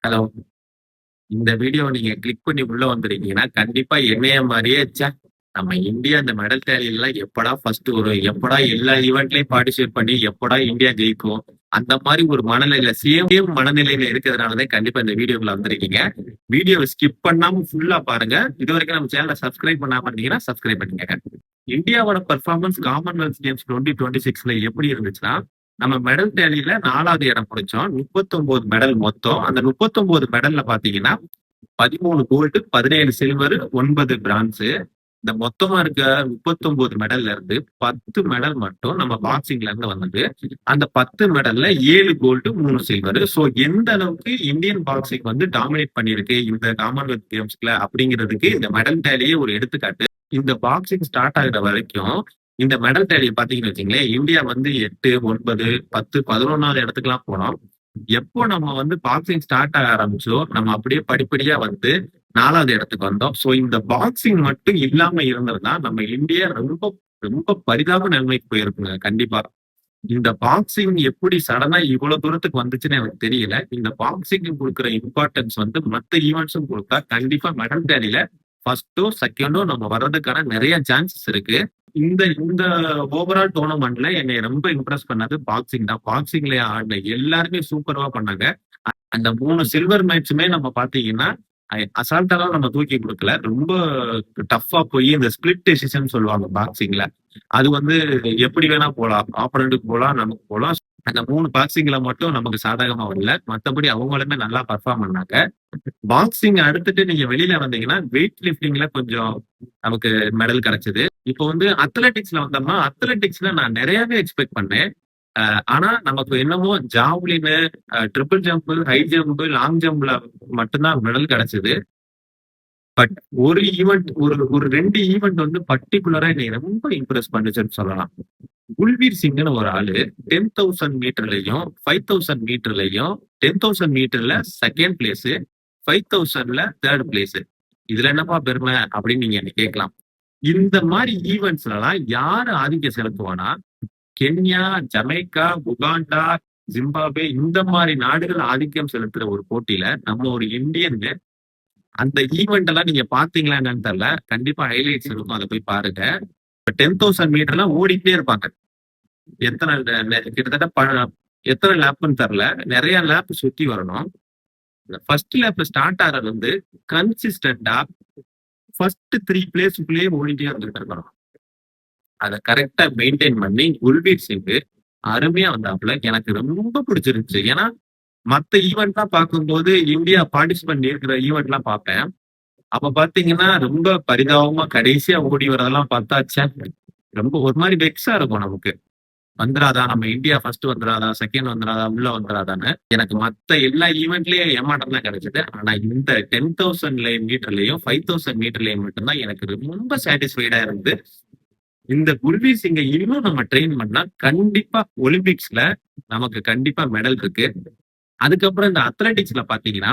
Hello. இந்த வீடியோவ நீங்க click பண்ணி உள்ள வந்துருக்கீங்கன்னா, கண்டிப்பா என்னைய மாரியே நம்ம இந்தியா இந்த மெடல் டேலிலாம் எப்படா ஃபர்ஸ்ட் வரும்? எப்படா எல்லா ஈவென்ட்லயும் பார்ட்டிசிபேட் பண்ணி எப்படா இந்தியா ஜெயிக்கும்? அந்த மாரி ஒரு மனநிலையில சேம் மனநிலையில இருக்கிறதுனால தான் கண்டிப்பா இந்த வீடியோக்குள்ள வந்திருக்கீங்க. வீடியோவ ஸ்கிப் பண்ணாம ஃபுல்லா பாருங்க. இதுவரைக்கும் நம்ம சேனல சப்ஸ்கிரைப் பண்ணாம இருந்தீங்கன்னா, சப்ஸ்கிரைப் பண்ணிக்கங்க. இந்தியாவோட பெர்ஃபார்மன்ஸ் காமன்வெல்த் கேம்ஸ் 2026ல எப்படி இருந்துச்சுன்னா, நம்ம மெடல் டேலில 4வது இடம் பிடிச்சோம். 39 மெடல் மொத்தம். அந்த 39 மெடல்ல பார்த்தீங்கன்னா, 13 கோல்டு, 17 சில்வர், 9 பிரான்ஸ். இந்த மொத்தமா இருக்க 39 மெடல்ல இருந்து 10 மெடல் மட்டும் நம்ம பாக்ஸிங்ல இருந்து வந்தது. அந்த 10 மெடல்ல 7 கோல்டு, 3 சில்வர். சோ எந்த அளவுக்கு இந்தியன் பாக்ஸிங் வந்து டாமினேட் பண்ணியிருக்கு இந்த காமன்வெல்த் கேம்ஸ்ல அப்படிங்கிறதுக்கு இந்த மெடல் டேலியே ஒரு எடுத்துக்காட்டு. இந்த பாக்ஸிங் ஸ்டார்ட் ஆகுற வரைக்கும் இந்த மெடல் டேலிய பாத்தீங்கன்னு வச்சுங்களேன், இந்தியா வந்து 8, 9, 10, 11வது இடத்துக்குலாம் போனோம். எப்போ நம்ம வந்து பாக்ஸிங் ஸ்டார்ட் ஆக ஆரம்பிச்சோ, நம்ம அப்படியே படிப்படியா வந்து 4வது இடத்துக்கு வந்தோம். சோ இந்த பாக்ஸிங் மட்டும் இல்லாம இருந்திருந்தா, நம்ம இந்தியா ரொம்ப ரொம்ப பரிதாப நிலைமைக்கு போயிருக்குங்க கண்டிப்பா. இந்த பாக்ஸிங் எப்படி சடனா இவ்வளவு தூரத்துக்கு வந்துச்சுன்னு எனக்கு தெரியல. இந்த பாக்ஸிங்க்கு குடுக்குற இம்பார்ட்டன்ஸ் வந்து மத்த ஈவென்ட்ஸும் குடுத்தா, கண்டிப்பா மெடல் டேலில 1ஸ்டோ, 2டோ நம்ம வர்றதுக்கான நெறைய சான்சஸ் இருக்கு. இந்த இந்த ஓவரால் டோர்னமெண்ட்ல என்னைய ரொம்ப இம்ப்ரெஸ் பண்ணது பாக்ஸிங் தான். பாக்ஸிங்ல ஆடின எல்லாருமே சூப்பரா பண்ணாங்க. அந்த 3 சில்வர் மேட்சுமே நம்ம பார்த்தீங்கன்னா, அசால்ட்டாலாம் நம்ம தூக்கி குடுக்கல. ரொம்ப டஃப்பா போய் இந்த ஸ்பிளிட் டெசிஷன் சொல்லுவாங்க பாக்ஸிங்ல. அது வந்து எப்படி வேணா போலாம். ஆப்போனன்ட்க்கு போலாம், நமக்கு போலாம். அந்த 3 பாக்ஸிங்ல மட்டும் நமக்கு சாதகமா வரல. மத்தபடி அவங்களுமே நல்லா பெர்ஃபார்ம் பண்ணாங்க. பாக்ஸிங் அடுத்துட்டு நீங்க வெளியில வந்தீங்கன்னா, வெயிட் லிஃப்டிங்ல கொஞ்சம் நமக்கு மெடல் கிடைச்சது. இப்போ வந்து அத்லெட்டிக்ஸ்ல வந்தோம்னா, அத்லெட்டிக்ஸ்ல நான் நெறையவே எக்ஸ்பெக்ட் பண்ணேன். ஆனா நமக்கு என்னமோ javelin, triple jump, high jump, long ஜம்ப்ல மட்டும் தான் மெடல் கிடைச்சது. பட் ஒரு ஈவென்ட் ஒரு ஒரு 2 ஈவென்ட் வந்து பர்ட்டிகுலரா என்னைய ரொம்ப இம்ப்ரெஸ் பண்ணுச்சுன்னு சொல்லலாம். குல்வீர் சிங்ன்னு ஒரு ஆளு 10,000 மீட்டர்லயும், 5,000 மீட்டர்லயும் 10,000 மீட்டர்ல 2ண்ட் பிளேஸ், 5,000ல 3rd பிளேஸ். இதுல என்னப்பா பெருமை அப்படின்னு நீங்க என்ன கேட்கலாம். இந்த மாரி ஈவென்ட்ஸ்லலாம் யாரு ஆதிக்கம் செலுத்துவானா, கென்யா, ஜமைக்கா, உகாண்டா, ஜிம்பாப்வே இந்த மாரி நாடுகள் ஆதிக்கம் செலுத்துற ஒரு போட்டியில நம்ம ஒரு இந்தியன் அந்த ஈவெண்ட் எல்லாம் நீங்க பாத்தீங்களா என்னன்னு தெரியல. கண்டிப்பா ஹைலைட்ஸ் இருக்கும். அத போய் பாருங்க. 10,000 மீட்டர்லாம் ஓடிட்டே இருப்பாங்க. எத்தனை கிட்டத்தட்ட எத்தனை லேப்ன்னு தெரியல. நெறைய லேப் சுத்தி வரணும். ஃபர்ஸ்ட் லேப் ஸ்டார்ட் ஆறது வந்து கன்சிஸ்டன்டா ஃபர்ஸ்ட் 3 பிளேஸ்க்குள்ளேயே ஓடிட்டே இருந்துட்டு இருக்கணும். அத கரெக்ட்டா மெயின்டெயின் பண்ணி குல்வீர் சிங் அருமையா வந்தாப்புல. எனக்கு ரொம்ப பிடிச்சிருந்துச்சு. ஏன்னா, மத்த ஈவென்ட்லாம் பார்க்கும்போது இந்தியா பார்ட்டிசிபேட் இருக்கிற ஈவென்ட்லாம் பார்ப்பேன். அப்ப பாத்தீங்கன்னா, ரொம்ப பரிதாபமா கடைசியா ஓடி வரதெல்லாம் பார்த்தா, ரொம்ப ஒரு மாரி வெக்ஸா இருக்கும் நமக்கு. வந்துராதா? நம்ம இந்தியா ஃபர்ஸ்ட் வந்துராதா? 2ண்ட் வந்துராதா? உள்ள வந்துராதான்னு. எனக்கு மத்த எல்லா ஈவென்ட்லயும் ஏமாற்றம் தான் கிடைச்சது. ஆனா இந்த 10,000 மீட்டர்லயும், 5,000 மீட்டர்லயும் மட்டும் தான் எனக்கு ரொம்ப சாட்டிஸ்ஃபைடா இருந்து. இந்த குல்வீர் சிங்க இன்னும் நம்ம ட்ரெயின் பண்ணா, கண்டிப்பா ஒலிம்பிக்ஸ்ல நமக்கு கண்டிப்பா மெடல் இருக்கு. அதுக்கப்புறம் இந்த அத்லெட்டிக்ஸ்ல பாத்தீங்கன்னா,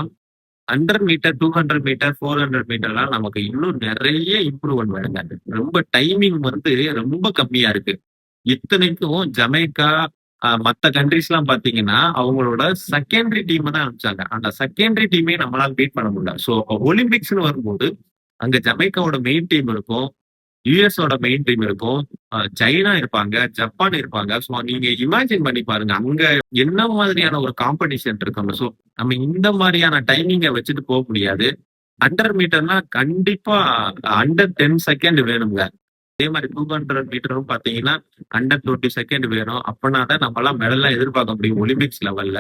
100 மீட்டர், 200 மீட்டர், 400 மீட்டர்லாம் நமக்கு இன்னும் நெறைய இம்ப்ரூவ்மென்ட் வேணுங்க. ரொம்ப டைமிங் வந்து ரொம்ப கம்மியா இருக்கு. இத்தனைக்கும் ஜமைக்கா, மத்த கண்ட்ரீஸ்லாம் பாத்தீங்கன்னா, அவங்களோட செகண்டரி டீம தான் அனுப்பிச்சாங்க. அந்த செகண்டரி டீமே நம்மளால பீட் பண்ண முடியல. சோ ஒலிம்பிக்ஸ்ன்னு வரும்போது, அங்க ஜமைக்காவோட மெயின் டீம் இருக்கும். யுஎஸோட மெயின் டீம் இருக்கும். சைனா இருப்பாங்க, ஜப்பான் இருப்பாங்க. ஸோ நீங்க இமேஜின் பண்ணி பாருங்க. அங்க என்ன மாதிரியான ஒரு காம்படிஷன் இருக்கும். ஸோ நம்ம இந்த மாரியான டைமிங்க வச்சுட்டு போ முடியாது. 100 மீட்டர்னா கண்டிப்பா அண்டர் 10 செகண்ட் வேணுங்க. அதே மாரி 200 மீட்டரும் பார்த்தீங்கன்னா, அண்டர் 20 செகண்ட் வேணும். அப்பனா தான் நம்மலாம் மெடல்லாம் எதிர்பார்க்க முடியும் ஒலிம்பிக்ஸ் லெவல்ல.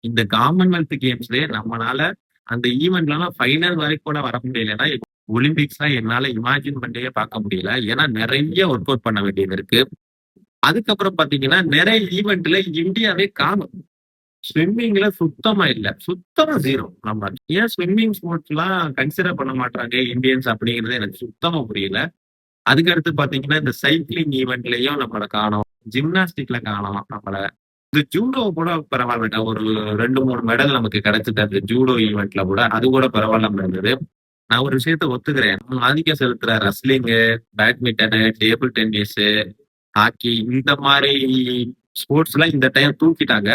இந்த காமன்வெல்த் கேம்ஸ்லயே நம்மனால அந்த ஈவென்ட்லலாம் ஃபைனல் வரைக்கும் கூட வர முடியலன்னா, ஒலிம்பிக்ஸ்லாம் என்னால இமேஜின் பண்ணியே பார்க்க முடியல. ஏன்னா நெறைய ஒர்க் அவுட் பண்ண வேண்டியது இருக்கு. அதுக்கப்புறம் பார்த்தீங்கன்னா, நெறைய ஈவென்ட்ல இந்தியாவே காணோம். ஸ்விம்மிங்ல சுத்தமா இல்ல. சுத்தமா 0. நம்ம ஏன் ஸ்விம்மிங் ஸ்போர்ட்ஸ்லாம் கன்சிடர் பண்ண மாட்றாங்க இந்தியன்ஸ் அப்படிங்கிறது எனக்கு சுத்தமா புரியல. அதுக்கு அடுத்து பார்த்தீங்கன்னா, இந்த சைக்கிளிங் ஈவென்ட்லயும் நம்மள காணோம். ஜிம்னாஸ்டிக்ல காணோம் நம்மள. இந்த ஜூடோ கூட பரவாயில்லங்க. ஒரு 2, 3 மெடல் நமக்கு கிடைச்சது அந்த ஜூடோ ஈவென்ட்ல கூட. அது கூட பரவாயில்லாம இருந்தது. நான் ஒரு விஷயத்த ஒத்துக்கிறேன். ஆதிக்கம் செலுத்துற wrestling, badminton, table tennis, hockey இந்த மாரி ஸ்போர்ட்ஸ்லாம் இந்த டைம் தூக்கிட்டாங்க.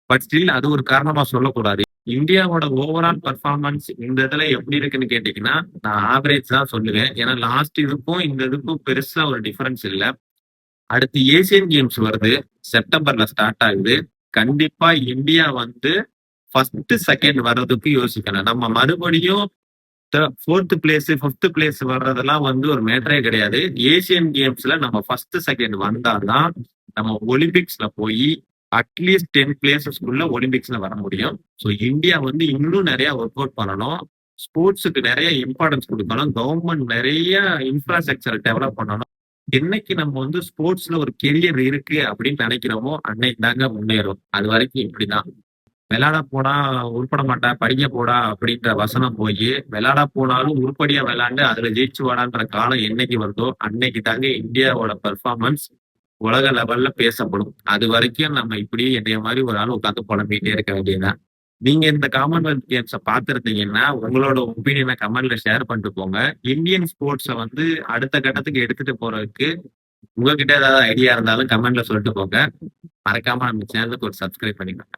பட் ஸ்டில் அது ஒரு காரணமா சொல்லக்கூடாது. இந்தியாவோட ஓவரால் பெர்ஃபார்மன்ஸ் இந்த இதுல எப்படி இருக்குன்னு கேட்டீங்கன்னா, நான் ஆவரேஜ் தான் சொல்லுவேன். ஏன்னா லாஸ்ட் இதுக்கும் இந்த இதுக்கும் பெருசா ஒரு டிஃபரன்ஸ் இல்ல. அடுத்து ஏசியன் கேம்ஸ் வருது. செப்டம்பர்ல ஸ்டார்ட் ஆகுது. கண்டிப்பா இந்தியா வந்து ஃபர்ஸ்ட், செகண்ட் வர்றதுக்கு யோசிக்கணும். நம்ம மறுபடியும் ஃபோர்த் பிளேஸ், ஃபிஃப்த் பிளேஸ் வர்றதெல்லாம் வந்து ஒரு மேட்டரே கிடையாது. ஏசியன் கேம்ஸ்ல நம்ம ஃபர்ஸ்ட், செகண்ட் வந்தாதான் நம்ம ஒலிம்பிக்ஸ்ல போய் அட்லீஸ்ட் 10 பிளேசஸ்க்குள்ள ஒலிம்பிக்ஸ்ல வர முடியும். ஸோ இந்தியா வந்து இன்னும் நிறைய ஒர்க் அவுட் பண்ணணும். ஸ்போர்ட்ஸுக்கு நிறைய இம்பார்ட்டன்ஸ் கொடுக்கணும். கவர்மெண்ட் நிறைய இன்ஃப்ராஸ்ட்ரக்சர் டெவலப் பண்ணணும். என்னைக்கு நம்ம வந்து ஸ்போர்ட்ஸ்ல ஒரு கெரியர் இருக்கு அப்படின்னு நினைக்கிறோமோ அன்னைக்கு தாங்க முன்னேறும். அது வரைக்கும் இப்படிதான். விளையாட போனா உருப்பட மாட்டா, படிக்க போடா அப்படின்ற வசனம் போய் விளையாட போனாலும் உருப்படியா விளையாண்டு அதுல ஜெயிச்சு வாடான்ற காலம் என்னைக்கு வருதோ அன்னைக்கு தாங்க இந்தியாவோட பெர்ஃபார்மன்ஸ் உலக லெவல்ல பேசப்படும். அது வரைக்கும் நம்ம இப்படியே என்னைய மாதிரி ஒரு ஆள் உட்காந்து புலம்பிட்டே இருக்க வேண்டியதுதான். நீங்க இந்த காமன்வெல்த் கேம்ஸ பார்த்திருந்தீங்கன்னா உங்களோட ஒப்பீனியனை கமெண்ட்ல ஷேர் பண்ணிட்டு போங்க. இந்தியன் ஸ்போர்ட்ஸ வந்து அடுத்த கட்டத்துக்கு எடுத்துட்டு போறதுக்கு உங்ககிட்ட ஏதாவது ஐடியா இருந்தாலும் கமெண்ட்ல சொல்லிட்டு போங்க. மறக்காம நம்ம சேனலுக்கு ஒரு சப்ஸ்கிரைப் பண்ணிக்கோங்க.